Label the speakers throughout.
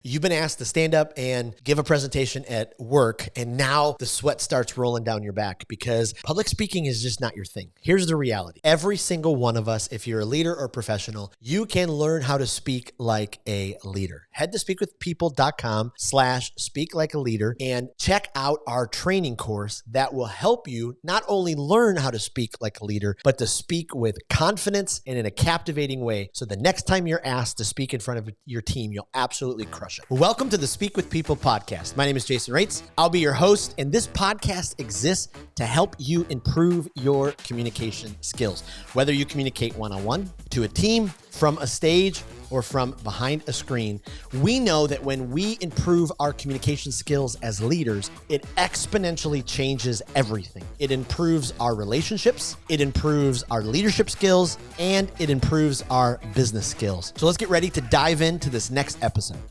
Speaker 1: You've been asked to stand up and give a presentation at work, and now the sweat starts rolling down your back because public speaking is just not your thing. Here's the reality. Every single one of us, if you're a leader or professional, you can learn how to speak like a leader. Head to speakwithpeople.com/speak like a leader and check out our training course that will help you not only learn how to speak like a leader, but to speak with confidence and in a captivating way. So the next time you're asked to speak in front of your team, you'll absolutely crush it. Welcome to the Speak with People podcast. My name is Jason Raitz. I'll be your host, and this podcast exists to help you improve your communication skills. Whether you communicate one-on-one, to a team, from a stage, or from behind a screen, we know that when we improve our communication skills as leaders, it exponentially changes everything. It improves our relationships, it improves our leadership skills, and it improves our business skills. So let's get ready to dive into this next episode.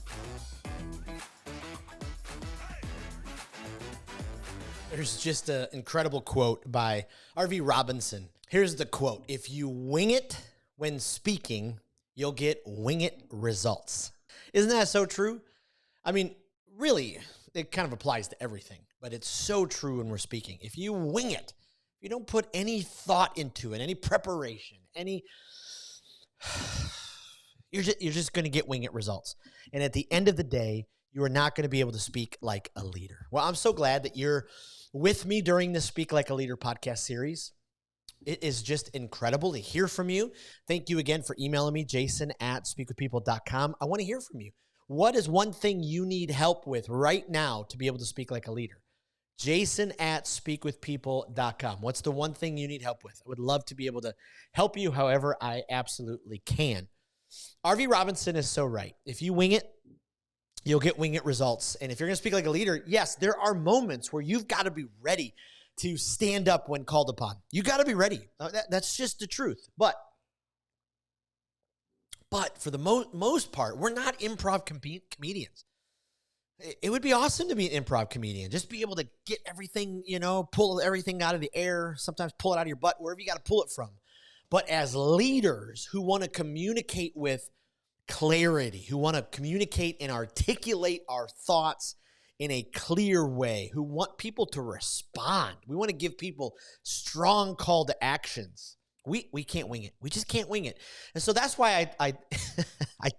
Speaker 1: There's just an incredible quote by R.V. Robinson. Here's the quote: "If you wing it when speaking, you'll get wing it results." Isn't that so true? I mean, really, it kind of applies to everything, but it's so true when we're speaking. If you wing it, if you don't put any thought into it, any preparation, you're just going to get wing it results. And at the end of the day, you are not going to be able to speak like a leader. Well, I'm so glad that you're with me during this Speak Like a Leader podcast series. It is just incredible to hear from you. Thank you again for emailing me, jason@speakwithpeople.com. I want to hear from you. What is one thing you need help with right now to be able to speak like a leader? Jason@speakwithpeople.com. What's the one thing you need help with? I would love to be able to help you however I absolutely can. R.V. Robinson is so right. If you wing it, you'll get wing it results. And if you're going to speak like a leader, yes, there are moments where you've got to be ready to stand up when called upon. You got to be ready. That's just the truth. But for the most part, we're not improv comedians. It would be awesome to be an improv comedian. Just be able to get everything, pull everything out of the air, sometimes pull it out of your butt, wherever you got to pull it from. But as leaders who want to communicate with clarity, who want to communicate and articulate our thoughts in a clear way, who want people to respond. We want to give people strong call to actions. We can't wing it. We just can't wing it. And so that's why I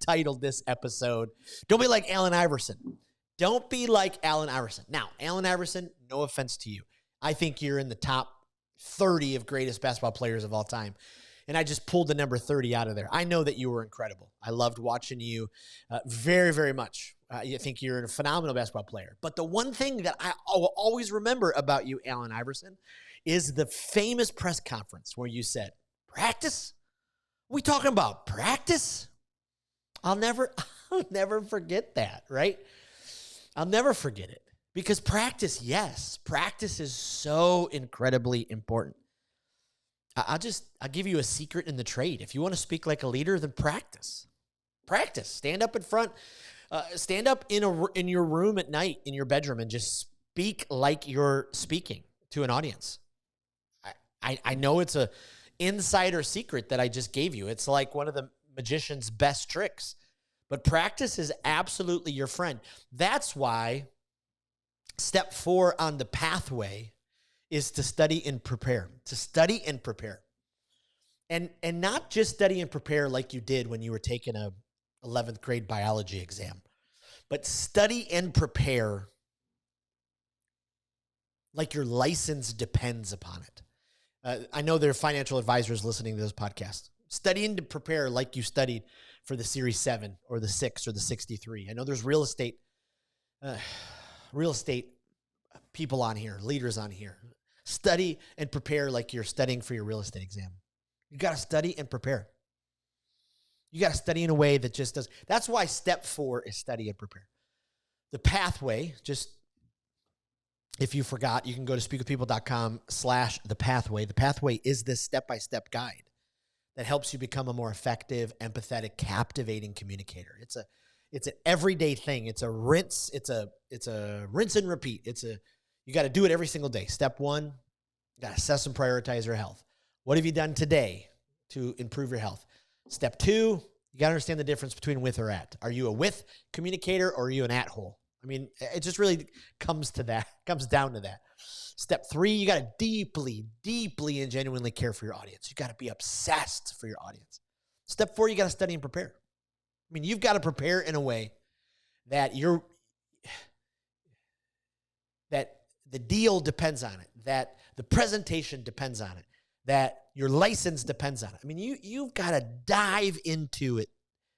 Speaker 1: titled this episode, "Don't Be Like Allen Iverson." Don't be like Allen Iverson. Now, Allen Iverson, no offense to you. I think you're in the top 30 of greatest basketball players of all time. And I just pulled the number 30 out of there. I know that you were incredible. I loved watching you very, very much. I think you're a phenomenal basketball player. But the one thing that I will always remember about you, Allen Iverson, is the famous press conference where you said, "Practice? We talking about practice?" I'll never forget that, right? I'll never forget it. Because practice, yes, practice is so incredibly important. I'll give you a secret in the trade. If you want to speak like a leader, then practice. Practice. Stand up in front. Stand up in your room at night, in your bedroom, and just speak like you're speaking to an audience. I know it's a insider secret that I just gave you. It's like one of the magician's best tricks. But practice is absolutely your friend. That's why step 4 on the pathway is to study and prepare. To study and prepare. And not just study and prepare like you did when you were taking a 11th grade biology exam, but study and prepare like your license depends upon it. I know there are financial advisors listening to this podcast. Study and prepare like you studied for the Series 7 or the 6 or the 63. I know there's real estate people on here, leaders on here. Study and prepare like you're studying for your real estate exam. You got to study and prepare. You got to study in a way that just does. That's why step 4 is study and prepare. The pathway, just if you forgot, you can go to speakwithpeople.com/the pathway. The pathway is this step-by-step guide that helps you become a more effective, empathetic, captivating communicator. It's an everyday thing. It's a rinse. It's a rinse and repeat. You got to do it every single day. Step 1, you got to assess and prioritize your health. What have you done today to improve your health? Step 2, You got to understand the difference between with or at. Are you a with communicator or are you an at hole? I mean, it just really comes down to that. Step 3, you got to deeply, deeply and genuinely care for your audience. You got to be obsessed for your audience. Step 4, you got to study and prepare. I mean, you've got to prepare in a way that that the deal depends on it, that the presentation depends on it, that your license depends on it. I mean, you've got to dive into it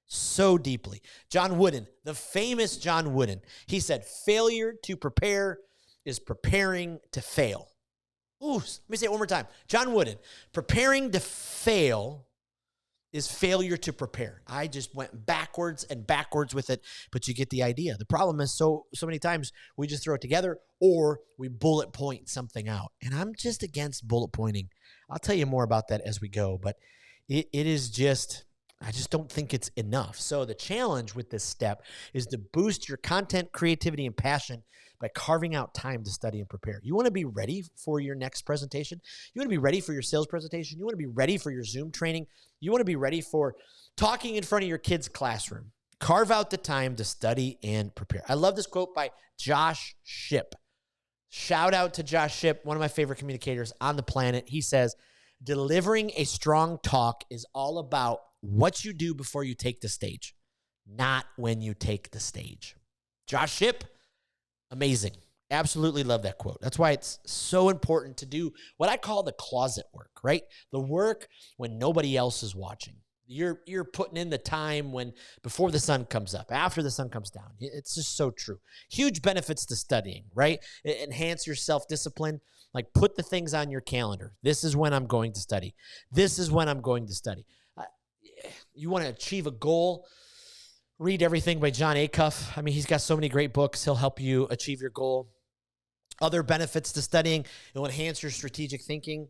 Speaker 1: so deeply. John Wooden, the famous John Wooden, he said, failure to prepare is preparing to fail. Ooh, let me say it one more time. John Wooden, preparing to fail is failure to prepare. I just went backwards and backwards with it, but you get the idea. The problem is so many times we just throw it together or we bullet point something out. And I'm just against bullet pointing. I'll tell you more about that as we go, but it is just, I just don't think it's enough. So the challenge with this step is to boost your content, creativity, and passion by carving out time to study and prepare. You want to be ready for your next presentation. You want to be ready for your sales presentation. You want to be ready for your Zoom training. You want to be ready for talking in front of your kid's classroom. Carve out the time to study and prepare. I love this quote by Josh Shipp. Shout out to Josh Shipp, one of my favorite communicators on the planet. He says, delivering a strong talk is all about what you do before you take the stage, not when you take the stage. Josh Shipp, amazing. Absolutely love that quote. That's why it's so important to do what I call the closet work, right? The work when nobody else is watching. You're putting in the time when before the sun comes up, after the sun comes down. It's just so true. Huge benefits to studying, right? Enhance your self-discipline. Like put the things on your calendar. This is when I'm going to study. This is when I'm going to study. You want to achieve a goal, read everything by John Acuff. I mean, he's got so many great books. He'll help you achieve your goal. Other benefits to studying, it'll enhance your strategic thinking.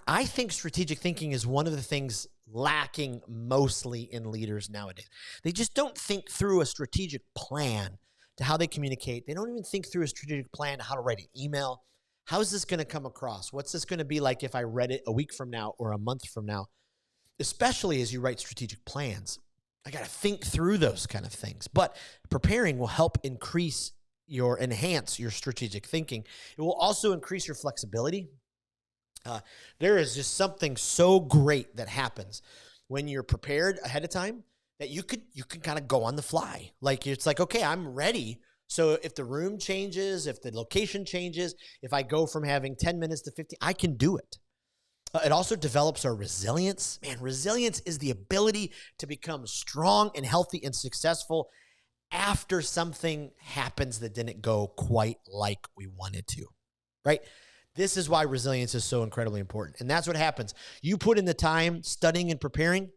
Speaker 1: I think strategic thinking is one of the things lacking mostly in leaders nowadays. They just don't think through a strategic plan to how they communicate. They don't even think through a strategic plan to how to write an email. How is this going to come across? What's this going to be like if I read it a week from now or a month from now? Especially as you write strategic plans. I got to think through those kind of things. But preparing will help enhance your strategic thinking. It will also increase your flexibility. There is just something so great that happens when you're prepared ahead of time that you can kind of go on the fly. Like it's like, okay, I'm ready. So if the room changes, if the location changes, if I go from having 10 minutes to 15, I can do it. It also develops our resilience. Man, resilience is the ability to become strong and healthy and successful after something happens that didn't go quite like we wanted to, right? This is why resilience is so incredibly important. And that's what happens. You put in the time studying and preparing,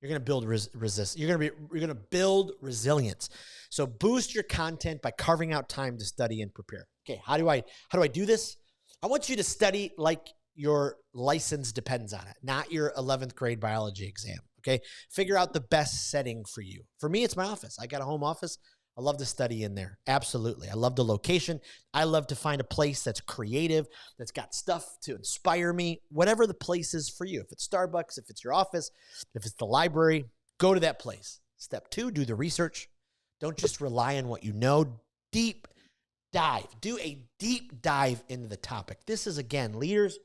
Speaker 1: you're going to build You're going to build resilience. So boost your content by carving out time to study and prepare. Okay, how do I do this? I want you to study like your license depends on it, not your 11th grade biology exam, okay? Figure out the best setting for you. For me, it's my office. I got a home office. I love to study in there. Absolutely. I love the location. I love to find a place that's creative, that's got stuff to inspire me, whatever the place is for you. If it's Starbucks, if it's your office, if it's the library, go to that place. Step 2, do the research. Don't just rely on what you know. Deep dive. Do a deep dive into the topic. This is, again, leaders,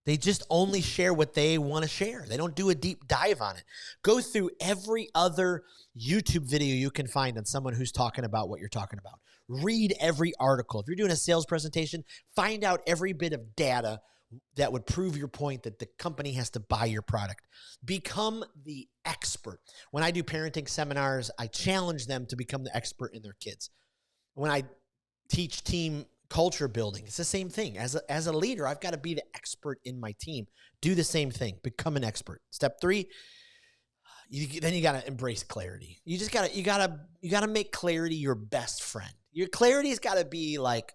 Speaker 1: they just only share what they want to share. They don't do a deep dive on it. Go through every other YouTube video you can find on someone who's talking about what you're talking about. Read every article. If you're doing a sales presentation, find out every bit of data that would prove your point that the company has to buy your product. Become the expert. When I do parenting seminars, I challenge them to become the expert in their kids. When I teach team culture building, it's the same thing. As a leader, I've got to be the expert in my team. Do the same thing. Become an expert. Step 3, then you got to embrace clarity. You got to make clarity your best friend. Your clarity's got to be like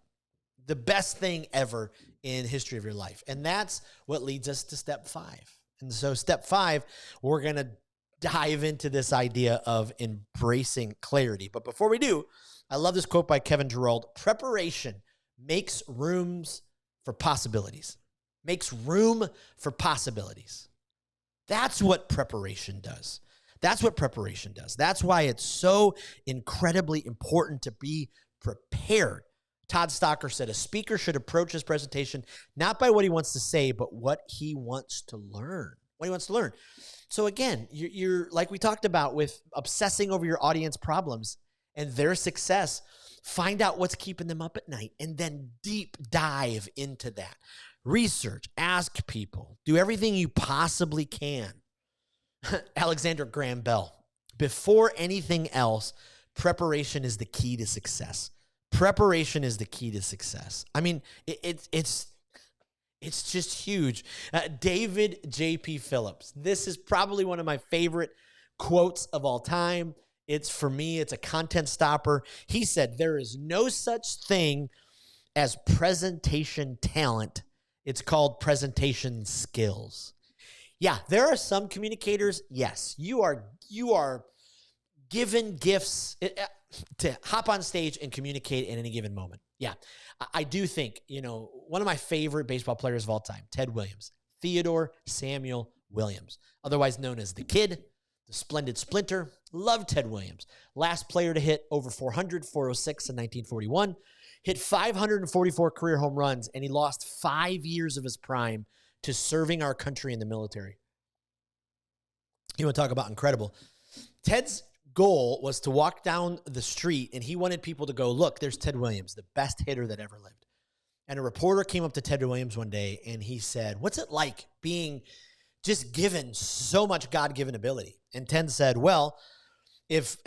Speaker 1: the best thing ever in history of your life. And that's what leads us to step 5. And so step 5, we're going to dive into this idea of embracing clarity. But before we do, I love this quote by Kevin Gerald. Preparation makes rooms for possibilities. Makes room for possibilities. That's what preparation does. That's what preparation does. That's why it's so incredibly important to be prepared. Todd Stocker said a speaker should approach his presentation not by what he wants to say, but what he wants to learn. What he wants to learn. So again, you're like we talked about with obsessing over your audience problems and their success. Find out what's keeping them up at night and then deep dive into that. Research, ask people, do everything you possibly can. Alexander Graham Bell, before anything else, preparation is the key to success. Preparation is the key to success. I mean, it's just huge. David J.P. Phillips, this is probably one of my favorite quotes of all time. For me, it's a content stopper. He said, there is no such thing as presentation talent. It's called presentation skills. Yeah, there are some communicators. Yes, you are given gifts to hop on stage and communicate at any given moment. Yeah, I do think, one of my favorite baseball players of all time, Ted Williams, Theodore Samuel Williams, otherwise known as the Kid, the Splendid Splinter. Love Ted Williams. Last player to hit over 400, 406 in 1941. Hit 544 career home runs, and he lost 5 years of his prime to serving our country in the military. You want to talk about incredible. Ted's goal was to walk down the street, and he wanted people to go, look, there's Ted Williams, the best hitter that ever lived. And a reporter came up to Ted Williams one day, and he said, what's it like being just given so much God-given ability? And Ted said, well, if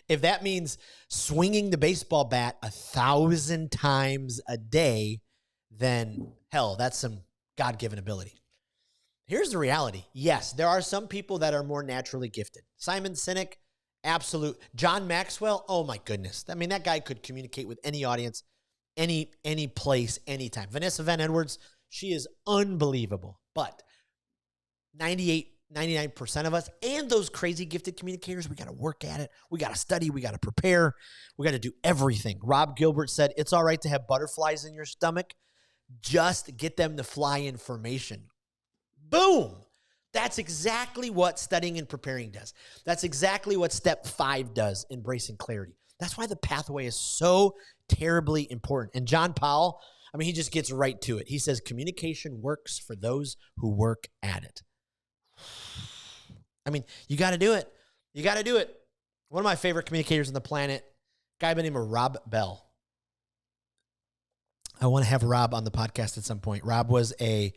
Speaker 1: that means swinging the baseball bat 1,000 times a day, then hell, that's some God-given ability. Here's the reality. Yes, there are some people that are more naturally gifted. Simon Sinek, absolute. John Maxwell, oh my goodness. I mean, that guy could communicate with any audience, any place, anytime. Vanessa Van Edwards, she is unbelievable. But 99% of us and those crazy gifted communicators, we got to work at it. We got to study. We got to prepare. We got to do everything. Rob Gilbert said, it's all right to have butterflies in your stomach. Just get them to fly information. Boom. That's exactly what studying and preparing does. That's exactly what step 5 does, embracing clarity. That's why the pathway is so terribly important. And John Powell, I mean, he just gets right to it. He says, communication works for those who work at it. I mean, you got to do it. You got to do it. One of my favorite communicators on the planet, a guy by the name of Rob Bell. I want to have Rob on the podcast at some point. Rob was a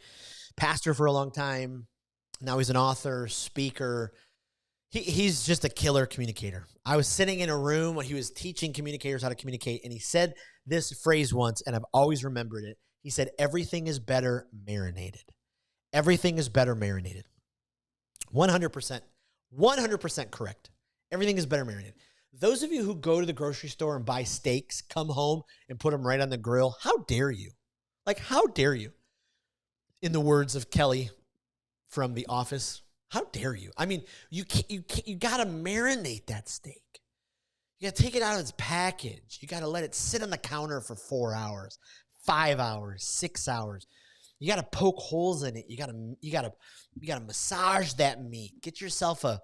Speaker 1: pastor for a long time. Now he's an author, speaker. He's just a killer communicator. I was sitting in a room when he was teaching communicators how to communicate, and he said this phrase once, and I've always remembered it. He said, everything is better marinated. Everything is better marinated. 100%. 100% correct. Everything is better marinated. Those of you who go to the grocery store and buy steaks, come home and put them right on the grill, how dare you? Like, how dare you? In the words of Kelly from The Office, how dare you? I mean, you got to marinate that steak. You got to take it out of its package. You got to let it sit on the counter for 4 hours, 5 hours, 6 hours. You got to poke holes in it. You got to massage that meat. Get yourself a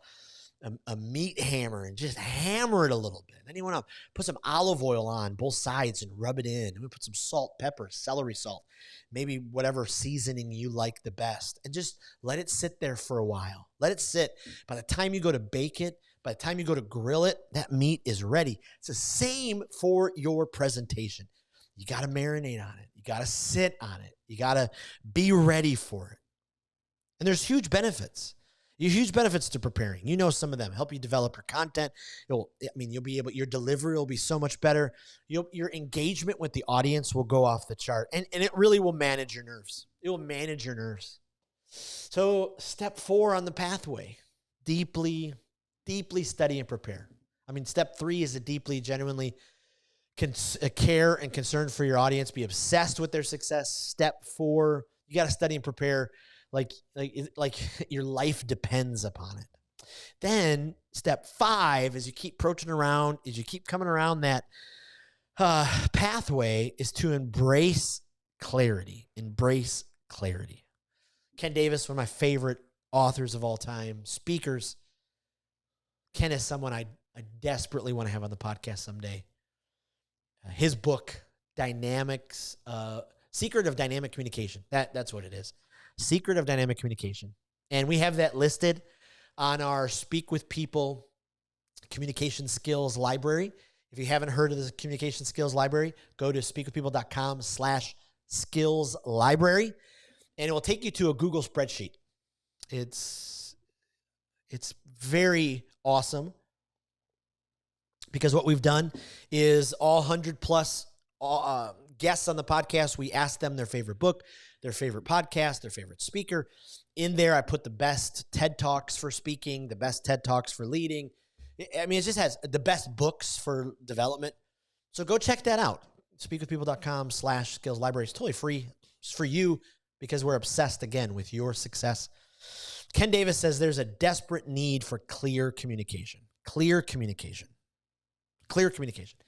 Speaker 1: meat hammer and just hammer it a little bit. Then you want to put some olive oil on both sides and rub it in. And we put some salt, pepper, celery salt, maybe whatever seasoning you like the best, and just let it sit there for a while. Let it sit. By the time you go to bake it, by the time you go to grill it, that meat is ready. It's the same for your presentation. You got to marinate on it. You got to sit on it. You got to be ready for it. And there's huge benefits. Huge benefits to preparing. You know some of them. Help you develop your content. You'll be able, your delivery will be so much better. Your engagement with the audience will go off the chart. And it really will manage your nerves. It will manage your nerves. So step 4 on the pathway, deeply study and prepare. I mean, step 3 is a deeply, genuinely care and concern for your audience. Be obsessed with their success. Step 4, you got to study and prepare like your life depends upon it. Then step 5, as you keep approaching around, as you keep coming around that pathway, is to embrace clarity. Embrace clarity. Ken Davis, one of my favorite authors of all time, speakers. Ken is someone I desperately want to have on the podcast someday. His book, Secret of Dynamic Communication. That's what it is. Secret of Dynamic Communication. And we have that listed on our Speak with People communication skills library. If you haven't heard of the communication skills library, go to speakwithpeople.com/skills library, and it will take you to a Google spreadsheet. It's very awesome because what we've done is all 100 plus guests on the podcast, we ask them their favorite book, their favorite podcast, their favorite speaker. In there, I put the best TED Talks for speaking, the best TED Talks for leading. I mean, it just has the best books for development. So go check that out. Speakwithpeople.com/skills library. It's totally free. It's for you because we're obsessed, again, with your success. Ken Davis says there's a desperate need for clear communication. Clear communication. Clear communication.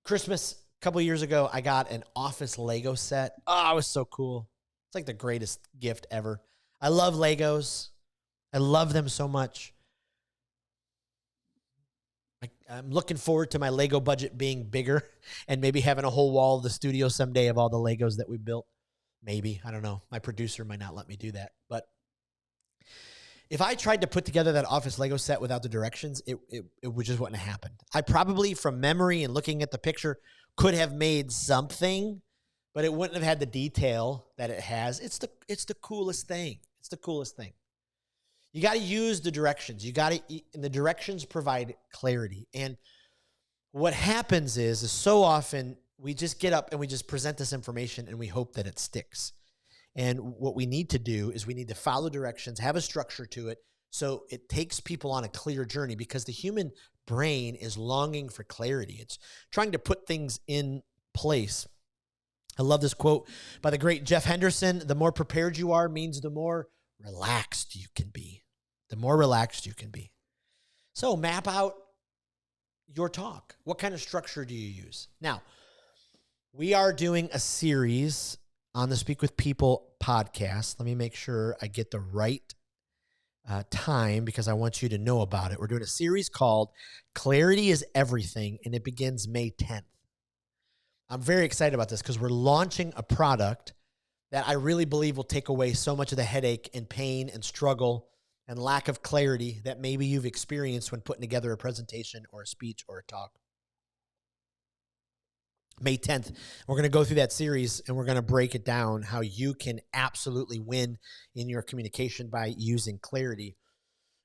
Speaker 1: Christmas, a couple of years ago, I got an office Lego set. Oh, it was so cool. It's like the greatest gift ever. I love Legos. I love them so much. I'm looking forward to my Lego budget being bigger and maybe having a whole wall of the studio someday of all the Legos that we built. Maybe. I don't know. My producer might not let me do that. But if I tried to put together that office Lego set without the directions, it would just wouldn't have happened. I probably, from memory and looking at the picture, could have made something, but it wouldn't have had the detail that it has. It's the coolest thing. It's the coolest thing. You got to use the directions. And the directions provide clarity. And what happens is so often we just get up and we just present this information and we hope that it sticks. And what we need to do is we need to follow directions, have a structure to it, so it takes people on a clear journey, because the human brain is longing for clarity. It's trying to put things in place. I love this quote by the great Jeff Henderson. The more prepared you are means the more relaxed you can be. The more relaxed you can be. So map out your talk. What kind of structure do you use? Now, we are doing a series on the Speak with People podcast. Let me make sure I get the right time because I want you to know about it. We're doing a series called Clarity is Everything, and it begins May 10th. I'm very excited about this because we're launching a product that I really believe will take away so much of the headache and pain and struggle and lack of clarity that maybe you've experienced when putting together a presentation or a speech or a talk. May 10th, we're going to go through that series and we're going to break it down how you can absolutely win in your communication by using clarity.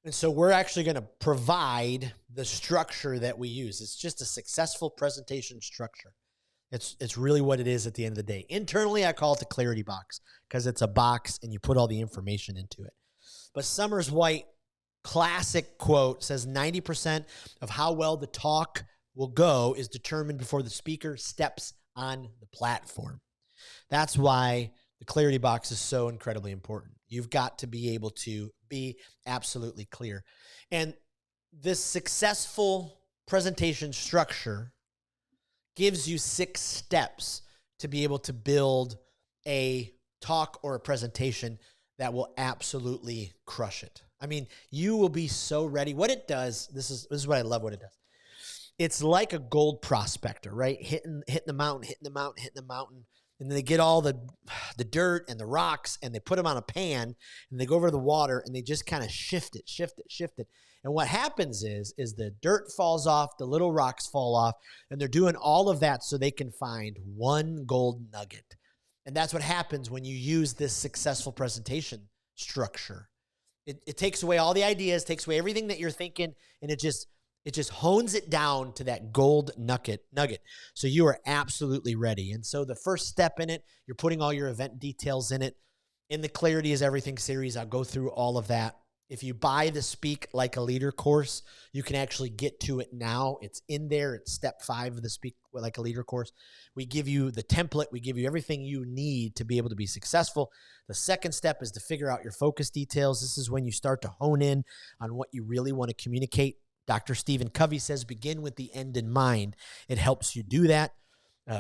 Speaker 1: And so we're actually going to provide the structure that we use. It's just a successful presentation structure. It's really what it is at the end of the day. Internally, I call it the clarity box because it's a box and you put all the information into it. But Summers White classic quote says 90% of how well the talk will go is determined before the speaker steps on the platform. That's why the clarity box is so incredibly important. You've got to be able to be absolutely clear. And this successful presentation structure gives you 6 steps to be able to build a talk or a presentation that will absolutely crush it. I mean, you will be so ready. What it does, this is what I love what it does. It's like a gold prospector, right? Hitting the mountain, and then they get all the dirt and the rocks and they put them on a pan and they go over to the water and they just kind of shift it. And what happens is the dirt falls off, the little rocks fall off, and they're doing all of that so they can find one gold nugget. And that's what happens when you use this successful presentation structure. It takes away all the ideas, takes away everything that you're thinking, and it just hones it down to that gold nugget. So you are absolutely ready. And so the first step in it, you're putting all your event details in it. In the Clarity is Everything series, I'll go through all of that. If you buy the Speak Like a Leader course, you can actually get to it now. It's in there. It's step 5 of the Speak Like a Leader course. We give you the template. We give you everything you need to be able to be successful. The second step is to figure out your focus details. This is when you start to hone in on what you really want to communicate. Dr. Stephen Covey says, begin with the end in mind. It helps you do that.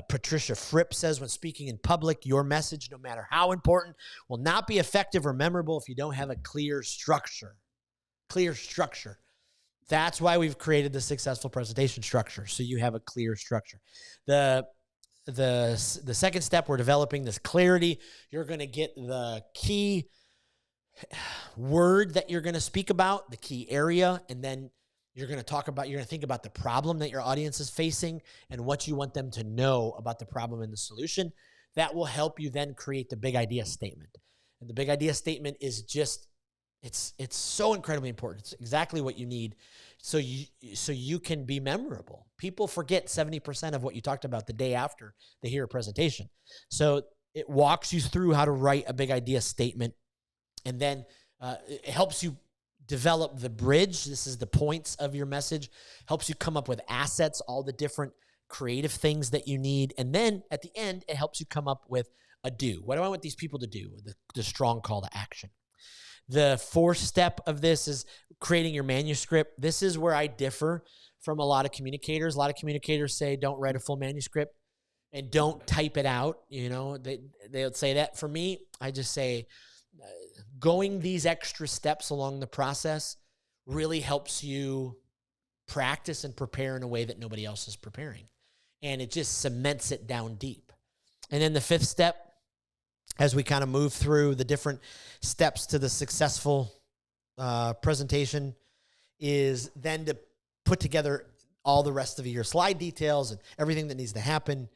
Speaker 1: Patricia Fripp says, when speaking in public, your message, no matter how important, will not be effective or memorable if you don't have a clear structure. Clear structure. That's why we've created the successful presentation structure, so you have a clear structure. The second step, we're developing this clarity. You're going to get the key word that you're going to speak about, the key area, and then you're going to think about the problem that your audience is facing and what you want them to know about the problem and the solution. That will help you then create the big idea statement. And the big idea statement is just, it's so incredibly important. It's exactly what you need so you can be memorable. People forget 70% of what you talked about the day after they hear a presentation. So it walks you through how to write a big idea statement, and then it helps you develop the bridge. This is the points of your message. Helps you come up with assets, all the different creative things that you need. And then at the end, it helps you come up with a do. What do I want these people to do? The strong call to action. The fourth step of this is creating your manuscript. This is where I differ from a lot of communicators. A lot of communicators say don't write a full manuscript and don't type it out. You know, they'll say that. For me, I just say going these extra steps along the process really helps you practice and prepare in a way that nobody else is preparing. And it just cements it down deep. And then the fifth step, as we kind of move through the different steps to the successful presentation, is then to put together all the rest of your slide details and everything that needs to happen.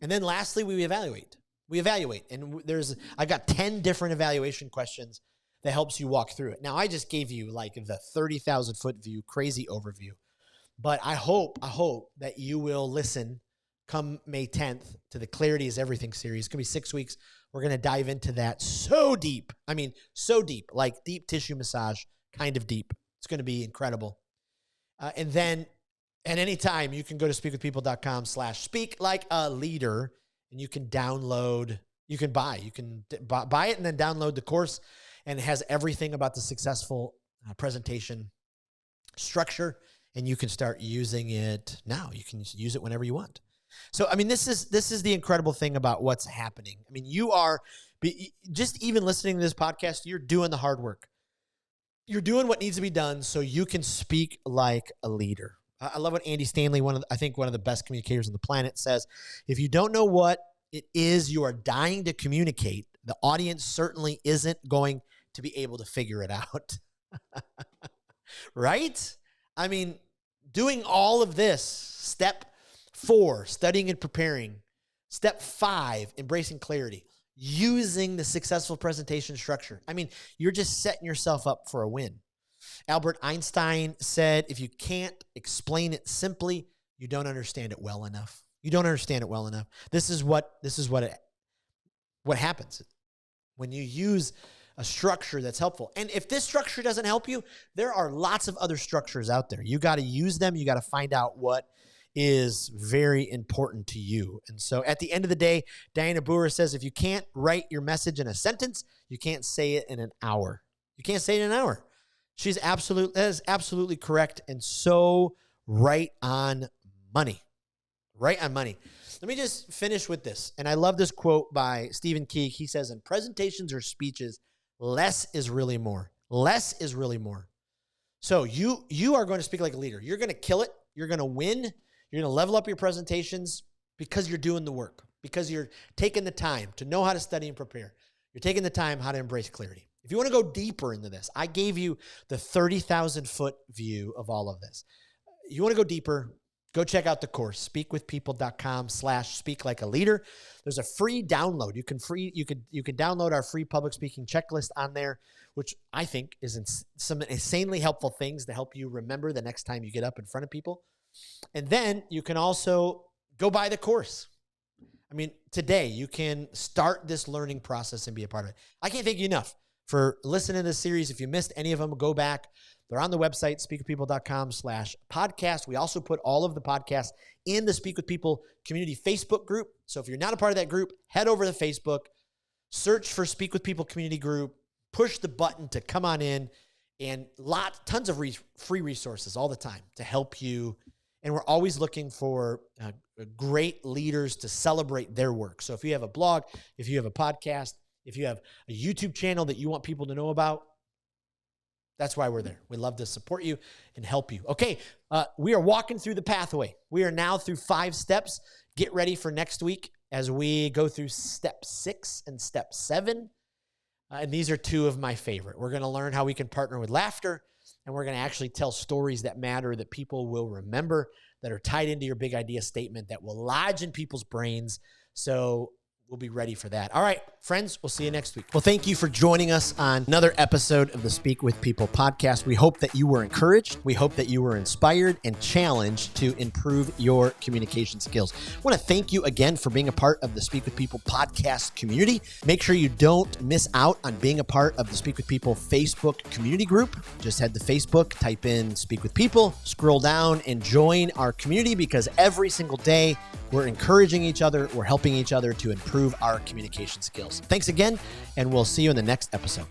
Speaker 1: And then lastly, we evaluate. And I got 10 different evaluation questions that helps you walk through it. Now, I just gave you like the 30,000 foot view, crazy overview, but I hope that you will listen come May 10th to the Clarity is Everything series. It's going to be 6 weeks. We're going to dive into that so deep. I mean, so deep, like deep tissue massage, kind of deep. It's going to be incredible. And then at any time, you can go to speakwithpeople.com/speaklikealeader, and you can buy it and then download the course, and it has everything about the successful presentation structure, and you can start using it now. You can use it whenever you want. So, I mean, this is the incredible thing about what's happening. I mean, you are just even listening to this podcast, you're doing the hard work. You're doing what needs to be done so you can speak like a leader. I love what Andy Stanley, I think one of the best communicators on the planet, says. If you don't know what it is you are dying to communicate, the audience certainly isn't going to be able to figure it out. Right? I mean, doing all of this, step 4, studying and preparing. Step 5, embracing clarity. Using the successful presentation structure. I mean, you're just setting yourself up for a win. Albert Einstein said, if you can't explain it simply, you don't understand it well enough. You don't understand it well enough. This is what happens when you use a structure that's helpful. And if this structure doesn't help you, there are lots of other structures out there. You got to use them. You got to find out what is very important to you. And so at the end of the day, Diana Brewer says, if you can't write your message in a sentence, you can't say it in an hour. You can't say it in an hour. That is absolutely correct, and so right on money. Right on money. Let me just finish with this. And I love this quote by Stephen Keek. He says, in presentations or speeches, less is really more. Less is really more. So you are going to speak like a leader. You're going to kill it. You're going to win. You're going to level up your presentations because you're doing the work, because you're taking the time to know how to study and prepare. You're taking the time how to embrace clarity. If you want to go deeper into this, I gave you the 30,000 foot view of all of this. You want to go deeper, go check out the course, speakwithpeople.com/speaklikealeader. There's a free download. You can download our free public speaking checklist on there, which I think is some insanely helpful things to help you remember the next time you get up in front of people. And then you can also go buy the course. I mean, today you can start this learning process and be a part of it. I can't thank you enough for listening to this series. If you missed any of them, go back. They're on the website, speakwithpeople.com/podcast. We also put all of the podcasts in the Speak with People community Facebook group. So if you're not a part of that group, head over to Facebook, search for Speak with People community group, push the button to come on in, and tons of free resources all the time to help you And we're always looking for great leaders to celebrate their work. So if you have a blog, if you have a podcast, if you have a YouTube channel that you want people to know about, that's why we're there. We love to support you and help you. Okay, we are walking through the pathway. We are now through 5 steps. Get ready for next week as we go through step 6 and step 7. And these are 2 of my favorite. We're going to learn how we can partner with laughter, and we're going to actually tell stories that matter, that people will remember, that are tied into your big idea statement, that will lodge in people's brains. So we'll be ready for that. All right, friends, we'll see you next week. Well, thank you for joining us on another episode of the Speak with People podcast. We hope that you were encouraged. We hope that you were inspired and challenged to improve your communication skills. I want to thank you again for being a part of the Speak with People podcast community. Make sure you don't miss out on being a part of the Speak with People Facebook community group. Just head to Facebook, type in Speak with People, scroll down and join our community, because every single day we're encouraging each other, we're helping each other to improve our communication skills. Thanks again, and we'll see you in the next episode.